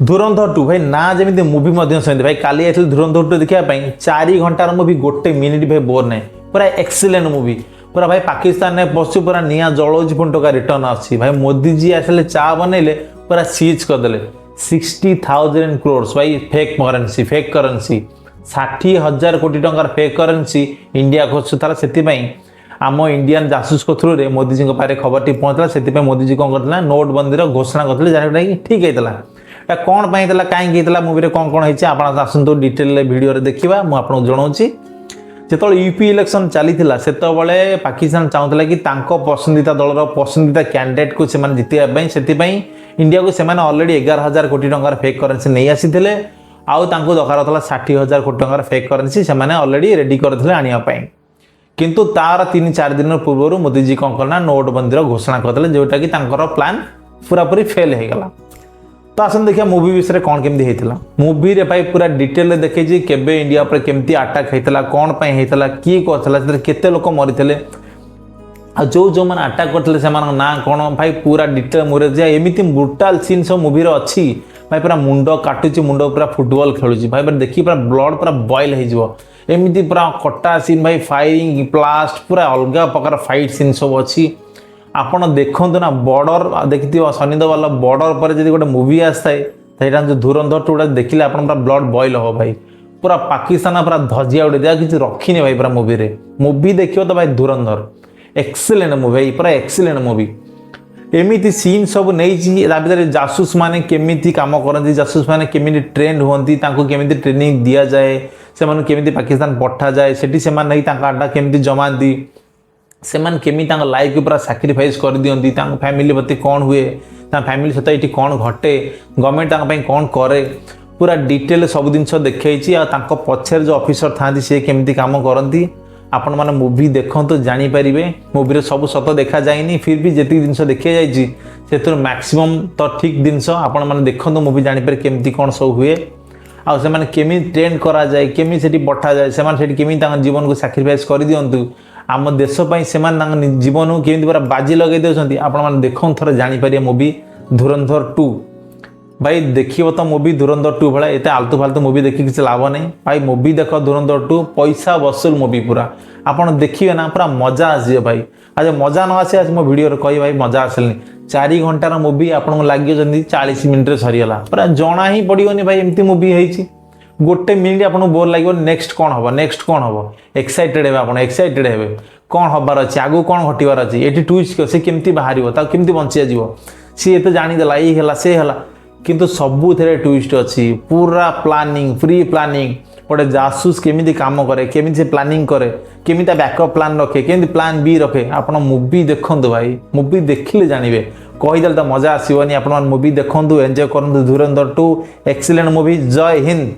धुरंधर 2 भाई ना जमी मुवी भाई काली आई धुरंधर 2 देखा 4 घंटार मुवी गोटे मिनिट भाई बोर ना पूरा एक्सीलेंट मुवी पूरा भाई पाकिस्तान में बस पूरा निआ जलाऊँ पुणी टका रिटर्न आसी भाई मोदी जी आसे चा बनइले पूरा सीज करदे 60,000 crores भाई फेक करेन्सी 60,000 कोटी टंकार फेक करेन्सी इंडिया को से आम इंडियन जासूस को थ्रू रे मोदी जी पाखे खबर टी पहुँचला से मोदी जी कौन करते नोटबंदी घोषणा करते जहाँ कि ठीक होता कौन कहीं मुवी कौन कौन होती आप आसतु डिटेल भिडियो देखा मुझे जनाऊँगी जो यूपी इलेक्शन चली से पाकिस्तान चाहूला कि पसंदीदा दलर पसंदीदा कैंडिडेट को जितने से इंडिया को सेमाने ऑलरेडी 11,000 कोटी टंकार फेक करेन्सी नहीं आसी आउ दरकार था 60,000 कोटी टंकार फेक करेन्सी से ऑलरेडी रेडी करते आने किंतु तार 3-4 दिन पूर्व मोदी जी कौन करना नोटबंदी घोषणा करते जोटा कि प्लान पूरा पूरी फेल हो गला। तो आसन देखिए मुवी विषय कौन केमती होता मुवी रे भाई पूरा डिटेल देखी केबे इंडिया पर केमती अटैक होता कौन होता किए करता केते लोक मरी जो जो मैंने अटैक करते से ना कौन भाई पूरा डिटेल मुझे दिया एमती ब्रुटाल सीन सब मुवी अच्छी भाई पूरा मुंड काटुची मुंड पूरा फुटबॉल खेलुची भाई देखिए पूरा ब्लड पूरा बॉयल होमती पूरा कटा सीन भाई फायरिंग ब्लास्ट पूरा अलग प्रकार फाइट सीन सब अच्छी आपड़ देखु ना बॉर्डर देखी सन्निध वाला बॉर्डर पर जब गोटे मुवी आए जो धुरंधर 2 देखिले आप पूरा ब्लड बॉयल हो भाई पूरा पाकिस्तान पूरा धजिया उड़े दिया किसी रखी भाई पूरा मुवी देखिए तो भाई धुरंधर एक्सीलेंट मुवी भाई पूरा एक्सीलेंट मुवी एमती सीन सब नहीं जासूस माने केमिति काम करती जासूस माने केमिति ट्रेंड हुंती केमिति ट्रेनिंग दिया जाए से केमिति पाकिस्तान पठा जाए से आड्डा केमिति जमाती से केमिति लाइफ को पूरा सैक्रिफाइस कर दियंती फैमिली प्रति कौन हुए फैमिली सहित ये कौन घटे गवर्नमेंट कौन करे पूरा डिटेल सब जिन देखी पछर जो ऑफिसर था सी केमिति काम करती आपण मैंने मुवी देखो तो जानीपर मुवी सब सत देखा जाए फिर भी जी जिन देखा जाए मैक्सिमम तो ठीक जिनस आपण मैंने देखो मुवी जानीपर केमती कौन सब हुए आने केमी ट्रेंड करा जाए केमी से पठा जाए से केमी जीवन को सैक्रिफाइस कर दिंतु आम देशपाई से जीवन को केमी पूरा बाजी लगे दे आपण देखो थोड़ा जानीपर मुवी धुरंधर 2 भाई देखिए तो मुवी धुरंधर 2 भाई ये आलतू फालतू मुवी देखी किसी लाभ नहीं भाई मुवी देख धुरंधर 2 पैसा वसूल मुवी पूरा आपड़ देखिए ना पूरा मजा आसे भाई आज मजा न आसे आज मो वीडियो कही भाई मजा आसलनी 4 घंटार मुवी आपको लगे 40 मिनिट सरीगला पूरा जना ही पड़ोनी भाई एमती मुवी होती गोटे मिनिट आपको बोर लगे नेक्स्ट कौन हम एक्साइटेड हे एक्साइटेड हे कौन हबार अच्छे आगू कौन घटबार अच्छे ये ट्विस्ट से केमती बाहर केमती बंची जाव सी तो जानीदेला ये से किंतु सबू थे ट्विस्ट अच्छी पूरा प्लानिंग प्री प्लानिंग गोटे जासूस केमिति काम करे केमिति से प्लानिंग करे केमिति बैकअप प्लान रखे केमिति प्लान बी रखे आपण मुवी देखंतु भाई मुवी देखिले जानिबे कहीदेले तो मजा आसबनी आपण मुवी देखंतु एंजॉय करंतु धुरंधर 2 एक्सीलेंट मुवी जय हिंद।